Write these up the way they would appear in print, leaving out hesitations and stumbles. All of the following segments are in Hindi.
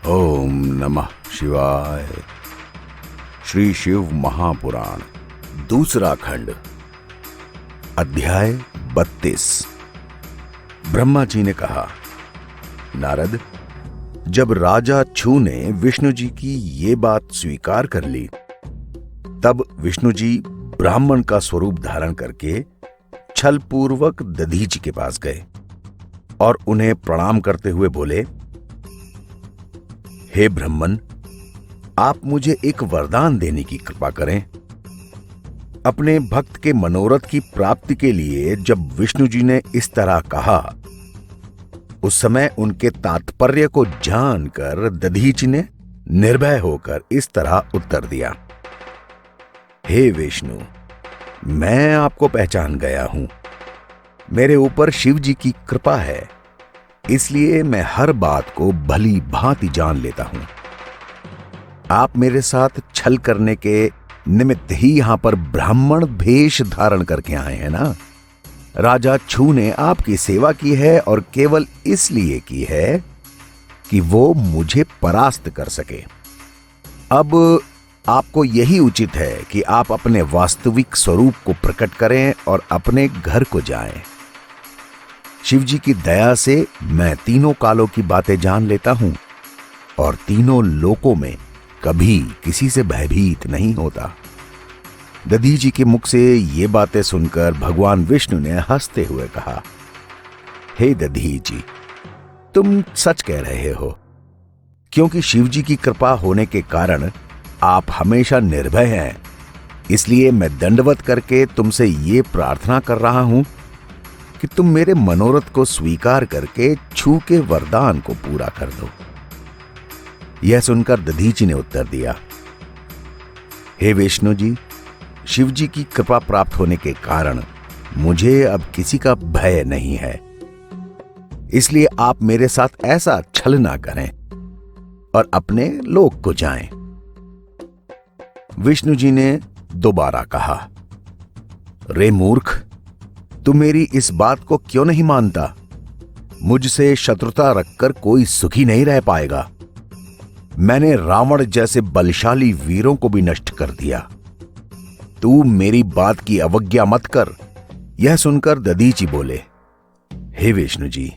ओम नमः शिवाय। श्री शिव महापुराण दूसरा खंड, अध्याय 32। ब्रह्मा जी ने कहा, नारद, जब राजा छू ने विष्णु जी की ये बात स्वीकार कर ली, तब विष्णु जी ब्राह्मण का स्वरूप धारण करके छलपूर्वक दधीचि के पास गए और उन्हें प्रणाम करते हुए बोले, हे ब्राह्मण, आप मुझे एक वरदान देने की कृपा करें। अपने भक्त के मनोरथ की प्राप्ति के लिए जब विष्णु जी ने इस तरह कहा, उस समय उनके तात्पर्य को जानकर दधीचि ने निर्भय होकर इस तरह उत्तर दिया, हे विष्णु, मैं आपको पहचान गया हूं। मेरे ऊपर शिव जी की कृपा है, इसलिए मैं हर बात को भली भांति जान लेता हूं। आप मेरे साथ छल करने के निमित्त ही यहां पर ब्राह्मण भेष धारण करके आए हैं ना। राजा छू ने आपकी सेवा की है और केवल इसलिए की है कि वो मुझे परास्त कर सके। अब आपको यही उचित है कि आप अपने वास्तविक स्वरूप को प्रकट करें और अपने घर को जाएं। शिव जी की दया से मैं तीनों कालों की बातें जान लेता हूं और तीनों लोकों में कभी किसी से भयभीत नहीं होता। दधीचि के मुख से ये बातें सुनकर भगवान विष्णु ने हंसते हुए कहा, हे दधीचि, तुम सच कह रहे हो, क्योंकि शिव जी की कृपा होने के कारण आप हमेशा निर्भय हैं। इसलिए मैं दंडवत करके तुमसे ये प्रार्थना कर रहा हूं कि तुम मेरे मनोरथ को स्वीकार करके छू के वरदान को पूरा कर दो। यह सुनकर दधीचि ने उत्तर दिया, हे विष्णु जी, शिव जी की कृपा प्राप्त होने के कारण मुझे अब किसी का भय नहीं है। इसलिए आप मेरे साथ ऐसा छल ना करें और अपने लोक को जाएं। विष्णु जी ने दोबारा कहा, रे मूर्ख, तू मेरी इस बात को क्यों नहीं मानता? मुझसे शत्रुता रखकर कोई सुखी नहीं रह पाएगा। मैंने रावण जैसे बलशाली वीरों को भी नष्ट कर दिया। तू मेरी बात की अवज्ञा मत कर। यह सुनकर दधीचि बोले, हे विष्णु जी,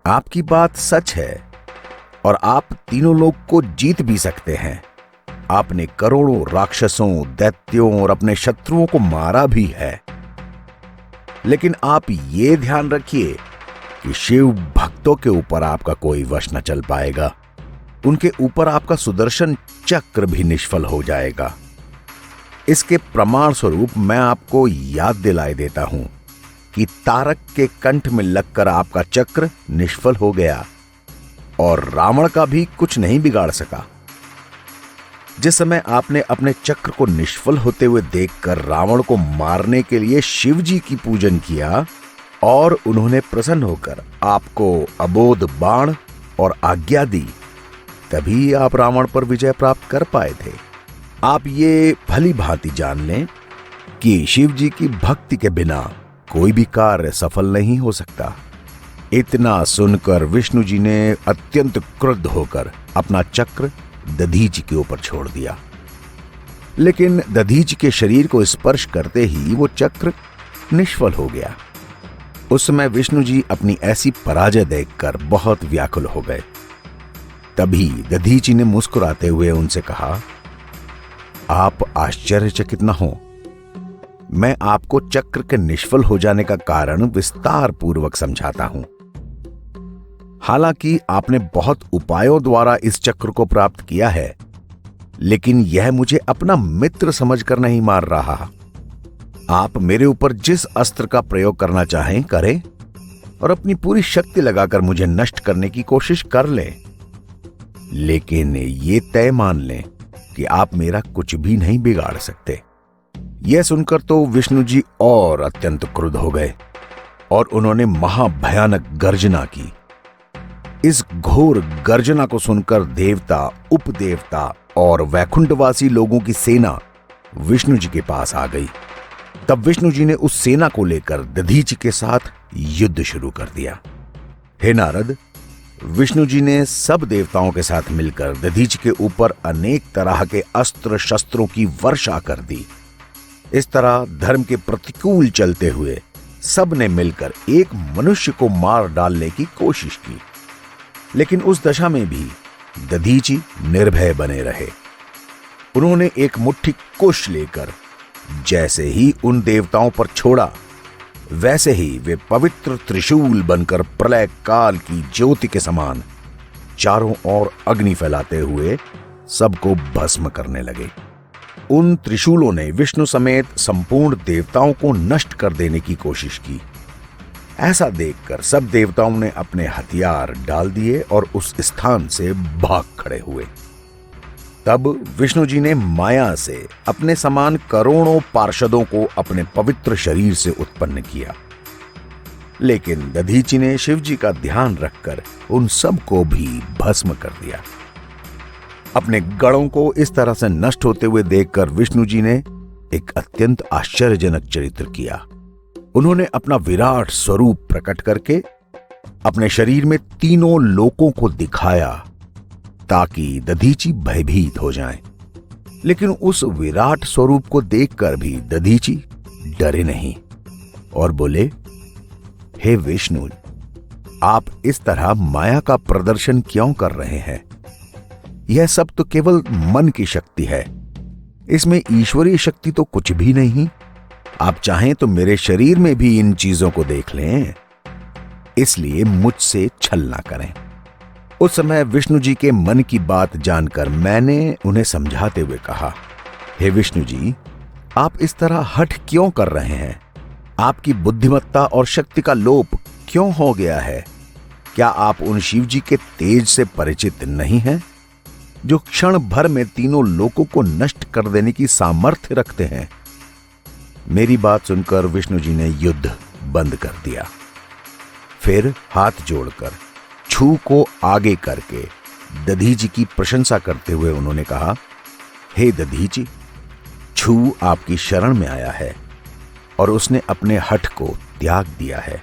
आपकी बात सच है और आप तीनों लोग को जीत भी सकते हैं। आपने करोड़ों राक्षसों, दैत्यों और अपने शत्रुओं को मारा भी है। लेकिन आप ये ध्यान रखिए कि शिव भक्तों के ऊपर आपका कोई वश न चल पाएगा। उनके ऊपर आपका सुदर्शन चक्र भी निष्फल हो जाएगा। इसके प्रमाण स्वरूप मैं आपको याद दिलाए देता हूं कि तारक के कंठ में लगकर आपका चक्र निष्फल हो गया और रावण का भी कुछ नहीं बिगाड़ सका। जिस समय आपने अपने चक्र को निष्फल होते हुए देखकर रावण को मारने के लिए शिव जी की पूजन किया और उन्होंने प्रसन्न होकर आपको अबोध बाण और आज्ञा दी, तभी आप रावण पर विजय प्राप्त कर पाए थे। आप ये भली भांति जान लें कि शिव जी की भक्ति के बिना कोई भी कार्य सफल नहीं हो सकता। इतना सुनकर विष्णु जी ने अत्यंत क्रुद्ध होकर अपना चक्र दधीचि के ऊपर छोड़ दिया। लेकिन दधीचि के शरीर को स्पर्श करते ही वो चक्र निष्फल हो गया। उस समय विष्णु जी अपनी ऐसी पराजय देखकर बहुत व्याकुल हो गए। तभी दधीचि ने मुस्कुराते हुए उनसे कहा, आप आश्चर्यचकित न हो। मैं आपको चक्र के निष्फल हो जाने का कारण विस्तार पूर्वक समझाता हूं। हालांकि आपने बहुत उपायों द्वारा इस चक्र को प्राप्त किया है, लेकिन यह मुझे अपना मित्र समझकर नहीं मार रहा। आप मेरे ऊपर जिस अस्त्र का प्रयोग करना चाहें करें और अपनी पूरी शक्ति लगाकर मुझे नष्ट करने की कोशिश कर लें, लेकिन ये तय मान लें कि आप मेरा कुछ भी नहीं बिगाड़ सकते। यह सुनकर तो विष्णु जी और अत्यंत क्रुद्ध हो गए और उन्होंने महाभयानक गर्जना की। इस घोर गर्जना को सुनकर देवता, उपदेवता और वैकुंठवासी लोगों की सेना विष्णु जी के पास आ गई। तब विष्णु जी ने उस सेना को लेकर दधीचि के साथ युद्ध शुरू कर दिया। हे नारद, विष्णु जी ने सब देवताओं के साथ मिलकर दधीचि के ऊपर अनेक तरह के अस्त्र शस्त्रों की वर्षा कर दी। इस तरह धर्म के प्रतिकूल चलते हुए सब ने मिलकर एक मनुष्य को मार डालने की कोशिश की, लेकिन उस दशा में भी दधीचि निर्भय बने रहे। उन्होंने एक मुट्ठी कुश लेकर जैसे ही उन देवताओं पर छोड़ा, वैसे ही वे पवित्र त्रिशूल बनकर प्रलय काल की ज्योति के समान चारों ओर अग्नि फैलाते हुए सबको भस्म करने लगे। उन त्रिशूलों ने विष्णु समेत संपूर्ण देवताओं को नष्ट कर देने की कोशिश की। ऐसा देखकर सब देवताओं ने अपने हथियार डाल दिए और उस स्थान से भाग खड़े हुए। तब विष्णु जी ने माया से अपने समान करोड़ों पार्षदों को अपने पवित्र शरीर से उत्पन्न किया, लेकिन दधीचि ने शिव जी का ध्यान रखकर उन सब को भी भस्म कर दिया। अपने गणों को इस तरह से नष्ट होते हुए देखकर विष्णु जी ने एक अत्यंत आश्चर्यजनक चरित्र किया। उन्होंने अपना विराट स्वरूप प्रकट करके अपने शरीर में तीनों लोकों को दिखाया ताकि दधीचि भयभीत हो जाएं। लेकिन उस विराट स्वरूप को देखकर भी दधीचि डरे नहीं और बोले, हे विष्णु, आप इस तरह माया का प्रदर्शन क्यों कर रहे हैं? यह सब तो केवल मन की शक्ति है, इसमें ईश्वरीय शक्ति तो कुछ भी नहीं। आप चाहें तो मेरे शरीर में भी इन चीजों को देख लें, इसलिए मुझसे छल ना करें। उस समय विष्णु जी के मन की बात जानकर मैंने उन्हें समझाते हुए कहा, हे विष्णु जी, आप इस तरह हठ क्यों कर रहे हैं? आपकी बुद्धिमत्ता और शक्ति का लोप क्यों हो गया है? क्या आप उन शिव जी के तेज से परिचित नहीं हैं, जो क्षण भर में तीनों लोकों को नष्ट कर देने की सामर्थ्य रखते हैं? मेरी बात सुनकर विष्णु जी ने युद्ध बंद कर दिया। फिर हाथ जोड़कर छू को आगे करके दधीचि की प्रशंसा करते हुए उन्होंने कहा, हे दधीचि, छू आपकी शरण में आया है और उसने अपने हठ को त्याग दिया है।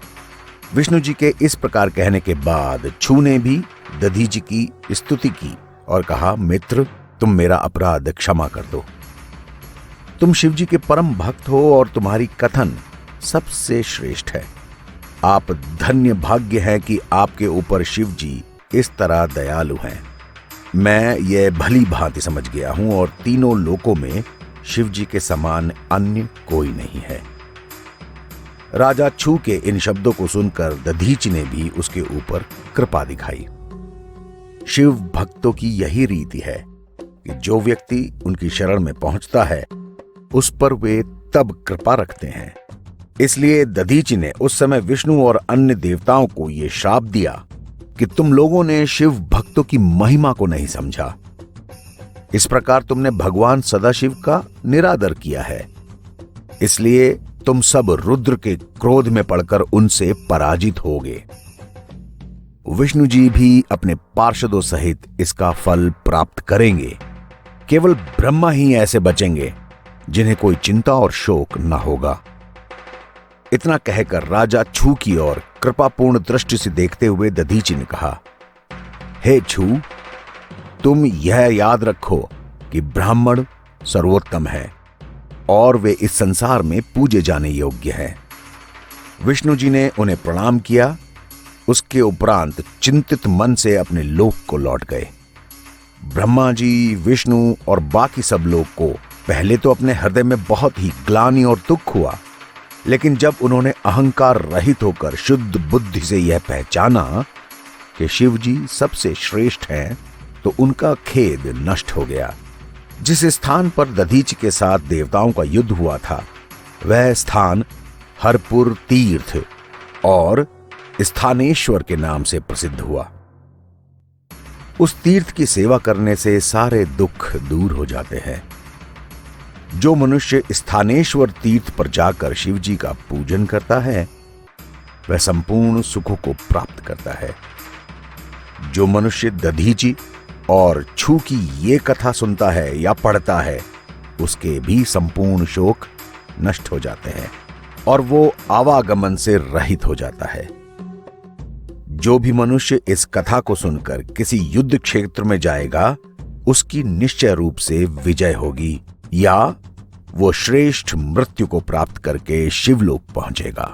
विष्णु जी के इस प्रकार कहने के बाद छू ने भी दधीचि की स्तुति की और कहा, मित्र, तुम मेरा अपराध क्षमा कर दो। तुम शिव जी के परम भक्त हो और तुम्हारी कथन सबसे श्रेष्ठ है। आप धन्य भाग्य हैं कि आपके ऊपर शिव जी इस तरह दयालु हैं। मैं ये भली भांति समझ गया हूं और तीनों लोकों में शिव जी के समान अन्य कोई नहीं है। राजा छू के इन शब्दों को सुनकर दधीचि ने भी उसके ऊपर कृपा दिखाई। शिव भक्तों की यही रीति है कि जो व्यक्ति उनकी शरण में पहुंचता है उस पर वे तब कृपा रखते हैं। इसलिए दधीचि ने उस समय विष्णु और अन्य देवताओं को यह श्राप दिया कि तुम लोगों ने शिव भक्तों की महिमा को नहीं समझा। इस प्रकार तुमने भगवान सदाशिव का निरादर किया है, इसलिए तुम सब रुद्र के क्रोध में पड़कर उनसे पराजित होगे। विष्णु जी भी अपने पार्षदों सहित इसका फल प्राप्त करेंगे। केवल ब्रह्मा ही ऐसे बचेंगे जिन्हें कोई चिंता और शोक न होगा। इतना कहकर राजा छू की ओर कृपापूर्ण दृष्टि से देखते हुए दधीचि ने कहा, हे छू, तुम यह याद रखो कि ब्राह्मण सर्वोत्तम है और वे इस संसार में पूजे जाने योग्य हैं। विष्णु जी ने उन्हें प्रणाम किया। उसके उपरांत चिंतित मन से अपने लोक को लौट गए। ब्रह्मा जी, विष्णु और बाकी सब लोग को पहले तो अपने हृदय में बहुत ही ग्लानि और दुख हुआ, लेकिन जब उन्होंने अहंकार रहित होकर शुद्ध बुद्धि से यह पहचाना कि शिव जी सबसे श्रेष्ठ हैं, तो उनका खेद नष्ट हो गया। जिस स्थान पर दधीचि के साथ देवताओं का युद्ध हुआ था, वह स्थान हरपुर तीर्थ और स्थानेश्वर के नाम से प्रसिद्ध हुआ। उस तीर्थ की सेवा करने से सारे दुख दूर हो जाते हैं। जो मनुष्य स्थानेश्वर तीर्थ पर जाकर शिव जी का पूजन करता है, वह संपूर्ण सुखों को प्राप्त करता है। जो मनुष्य दधीचि और छू की ये कथा सुनता है या पढ़ता है, उसके भी संपूर्ण शोक नष्ट हो जाते हैं और वो आवागमन से रहित हो जाता है। जो भी मनुष्य इस कथा को सुनकर किसी युद्ध क्षेत्र में जाएगा उसकी निश्चय रूप से विजय होगी या वो श्रेष्ठ मृत्यु को प्राप्त करके शिवलोक पहुंचेगा।